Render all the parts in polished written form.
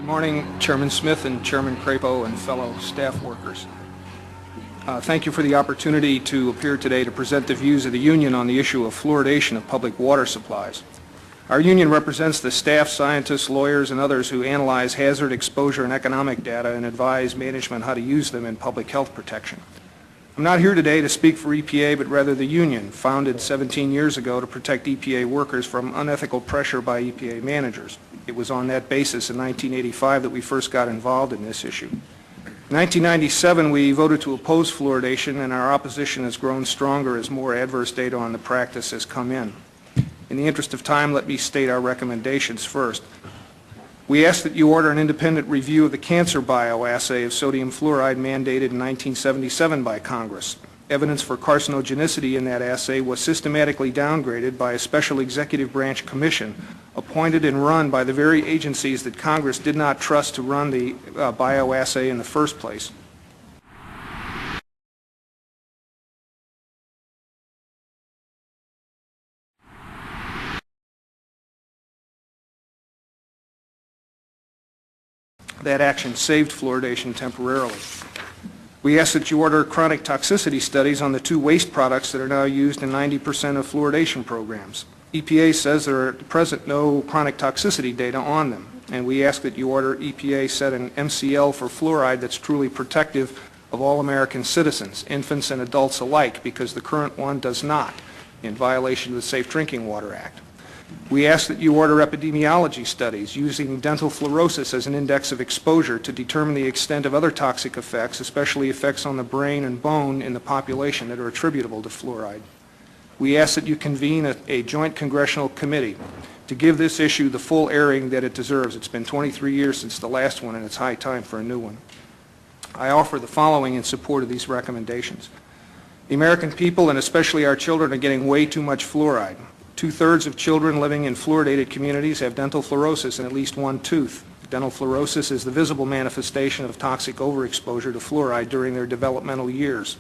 morning, Chairman Smith and Chairman Crapo and fellow staff workers. Thank you for the opportunity to appear today to present the views of the union on the issue of fluoridation of public water supplies. Our union represents the staff, scientists, lawyers, and others who analyze hazard, exposure, and economic data and advise management how to use them in public health protection. I'm not here today to speak for EPA, but rather the union, founded 17 years ago to protect EPA workers from unethical pressure by EPA managers. It was on that basis in 1985 that we first got involved in this issue. In 1997, we voted to oppose fluoridation, and our opposition has grown stronger as more adverse data on the practice has come in. In the interest of time, let me state our recommendations first. We ask that you order an independent review of the cancer bioassay of sodium fluoride mandated in 1977 by Congress. Evidence for carcinogenicity in that assay was systematically downgraded by a special executive branch commission appointed and run by the very agencies that Congress did not trust to run the bioassay in the first place. That action saved fluoridation temporarily. We ask that you order chronic toxicity studies on the two waste products that are now used in 90% of fluoridation programs. EPA says there are at present no chronic toxicity data on them, and we ask that you order EPA set an MCL for fluoride that's truly protective of all American citizens, infants and adults alike, because the current one does not, in violation of the Safe Drinking Water Act. We ask that you order epidemiology studies using dental fluorosis as an index of exposure to determine the extent of other toxic effects, especially effects on the brain and bone in the population that are attributable to fluoride. We ask that you convene a joint congressional committee to give this issue the full airing that it deserves. It's been 23 years since the last one, and it's high time for a new one. I offer the following in support of these recommendations. The American people, and especially our children, are getting way too much fluoride. 2/3 of children living in fluoridated communities have dental fluorosis in at least one tooth. Dental fluorosis is the visible manifestation of toxic overexposure to fluoride during their developmental years.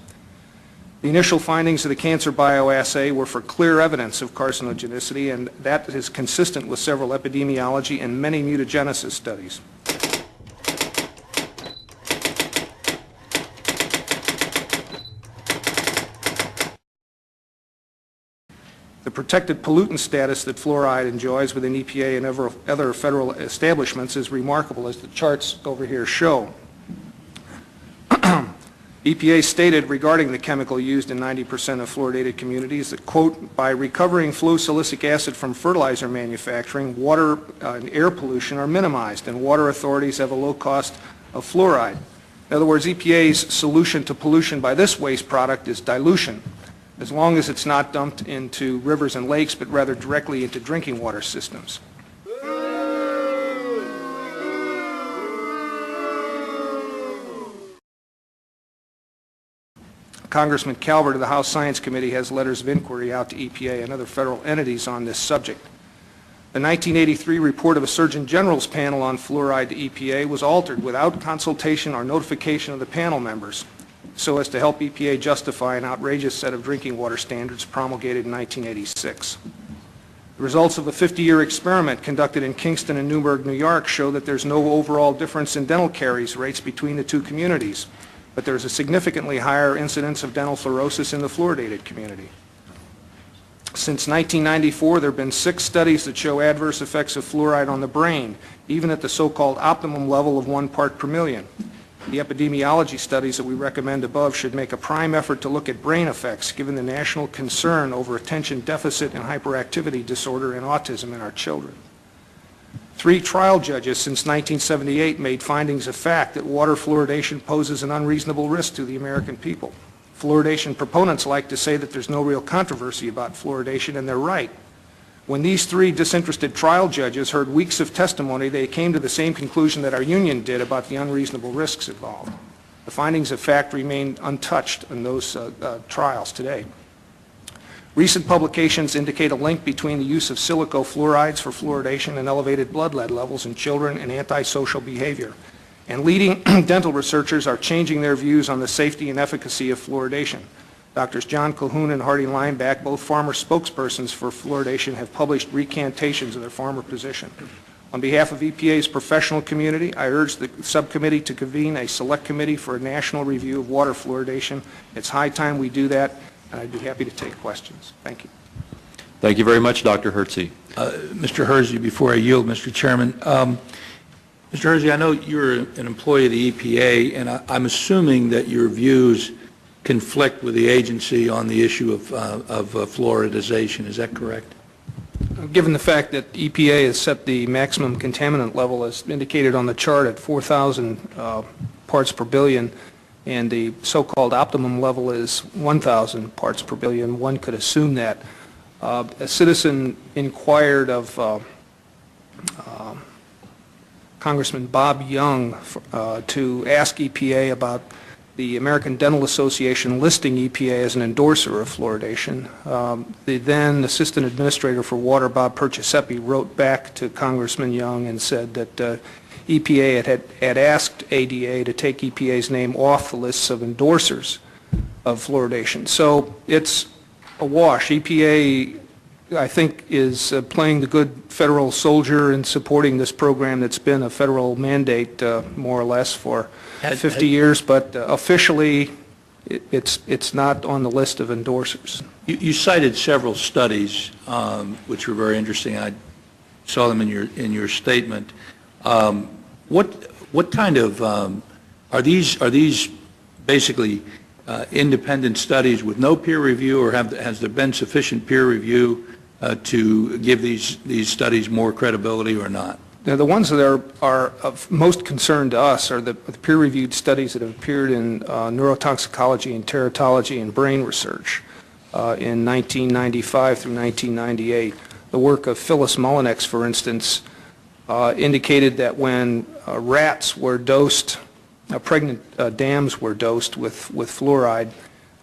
The initial findings of the cancer bioassay were for clear evidence of carcinogenicity, and that is consistent with several epidemiology and many mutagenesis studies. The protected pollutant status that fluoride enjoys within EPA and other federal establishments is remarkable, as the charts over here show. EPA stated regarding the chemical used in 90% of fluoridated communities that, quote, by recovering fluosilicic acid from fertilizer manufacturing, water and air pollution are minimized, and water authorities have a low cost of fluoride. In other words, EPA's solution to pollution by this waste product is dilution, as long as it's not dumped into rivers and lakes, but rather directly into drinking water systems. Congressman Calvert of the House Science Committee has letters of inquiry out to EPA and other federal entities on this subject. The 1983 report of a Surgeon General's panel on fluoride to EPA was altered without consultation or notification of the panel members, so as to help EPA justify an outrageous set of drinking water standards promulgated in 1986. The results of a 50-year experiment conducted in Kingston and Newburgh, New York, show that there's no overall difference in dental caries rates between the two communities, but there's a significantly higher incidence of dental fluorosis in the fluoridated community. Since 1994, there have been 6 studies that show adverse effects of fluoride on the brain, even at the so-called optimum level of 1 part per million. The epidemiology studies that we recommend above should make a prime effort to look at brain effects, given the national concern over attention deficit and hyperactivity disorder and autism in our children. 3 trial judges since 1978 made findings of fact that water fluoridation poses an unreasonable risk to the American people. Fluoridation proponents like to say that there's no real controversy about fluoridation, and they're right. When these 3 disinterested trial judges heard weeks of testimony, they came to the same conclusion that our union did about the unreasonable risks involved. The findings of fact remain untouched in those trials today. Recent publications indicate a link between the use of silicofluorides for fluoridation and elevated blood lead levels in children and antisocial behavior. And leading dental researchers are changing their views on the safety and efficacy of fluoridation. Drs. John Calhoun and Hardy Lineback, both former spokespersons for fluoridation, have published recantations of their former position. On behalf of EPA's professional community, I urge the subcommittee to convene a select committee for a national review of water fluoridation. It's high time we do that, and I'd be happy to take questions. Thank you. Thank you very much, Dr. Hersey. Mr. Hersey, before I yield, Mr. Chairman, Mr. Hersey, I know you're an employee of the EPA, and I'm assuming that your views conflict with the agency on the issue of fluoridization. Is that correct? Given the fact that EPA has set the maximum contaminant level as indicated on the chart at 4,000 parts per billion, and the so-called optimum level is 1,000 parts per billion, one could assume that. A citizen inquired of Congressman Bob Young to ask EPA about the American Dental Association listing EPA as an endorser of fluoridation. The then Assistant Administrator for Water, Bob Perciasepi, wrote back to Congressman Young and said that EPA had asked ADA to take EPA's name off the lists of endorsers of fluoridation. So it's a wash. EPA, I think, is playing the good federal soldier in supporting this program that's been a federal mandate more or less for 50 years, but officially it's not on the list of endorsers. You cited several studies which were very interesting. I saw them in your statement. What kind of are these basically independent studies with no peer review, or has there been sufficient peer review to give these studies more credibility or not? Now, the ones that are of most concern to us are the peer-reviewed studies that have appeared in neurotoxicology and teratology and brain research in 1995 through 1998. The work of Phyllis Mullinex, for instance, indicated that when rats were dosed, pregnant dams were dosed with fluoride,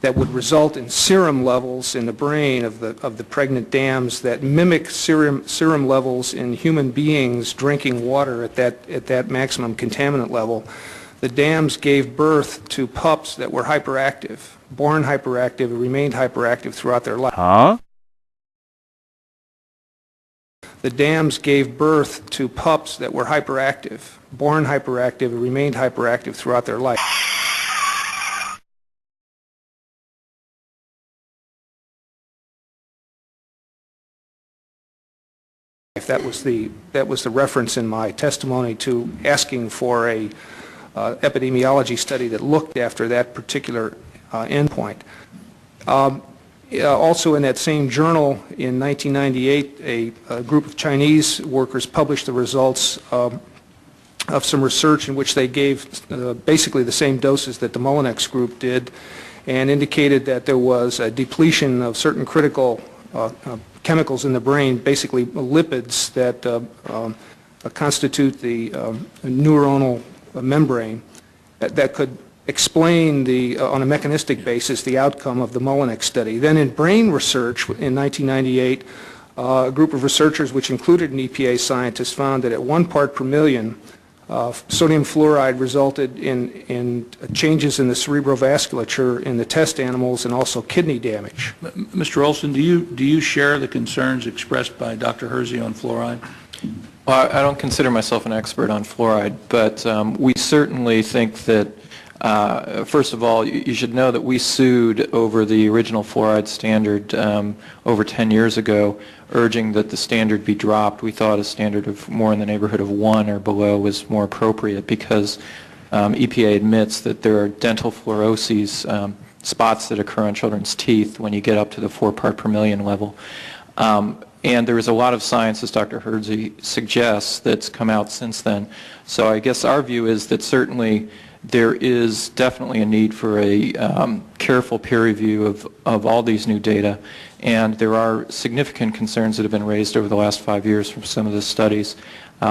that would result in serum levels in the brain of the pregnant dams that mimic serum levels in human beings drinking water at that maximum contaminant level. The dams gave birth to pups that were hyperactive, born hyperactive, and remained hyperactive throughout their life. Huh? The dams gave birth to pups that were hyperactive, born hyperactive, and remained hyperactive throughout their life. That was the reference in my testimony to asking for a epidemiology study that looked after that particular endpoint. Also in that same journal in 1998, a group of Chinese workers published the results of some research in which they gave basically the same doses that the Mullinex group did, and indicated that there was a depletion of certain critical chemicals in the brain, basically lipids that constitute the neuronal membrane, that could explain on a mechanistic basis the outcome of the Mullinex study. Then in brain research in 1998, a group of researchers, which included an EPA scientist, found that at 1 part per million, sodium fluoride resulted in changes in the cerebrovasculature in the test animals and also kidney damage. Mr. Olson, do you share the concerns expressed by Dr. Hersey on fluoride? Well, I don't consider myself an expert on fluoride, but we certainly think that, first of all, you should know that we sued over the original fluoride standard over 10 years ago, urging that the standard be dropped. We thought a standard of more in the neighborhood of 1 or below was more appropriate because EPA admits that there are dental fluoroses, spots that occur on children's teeth when you get up to the 4 part per million level. And there is a lot of science, as Dr. Hersey suggests, that's come out since then. So I guess our view is that certainly there is definitely a need for a careful peer review of all these new data, and there are significant concerns that have been raised over the last 5 years from some of the studies.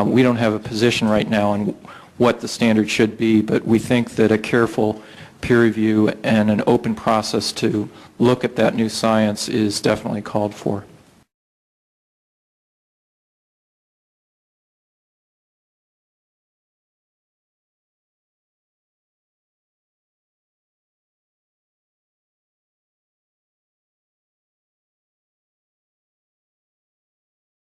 We don't have a position right now on what the standard should be, but we think that a careful peer review and an open process to look at that new science is definitely called for.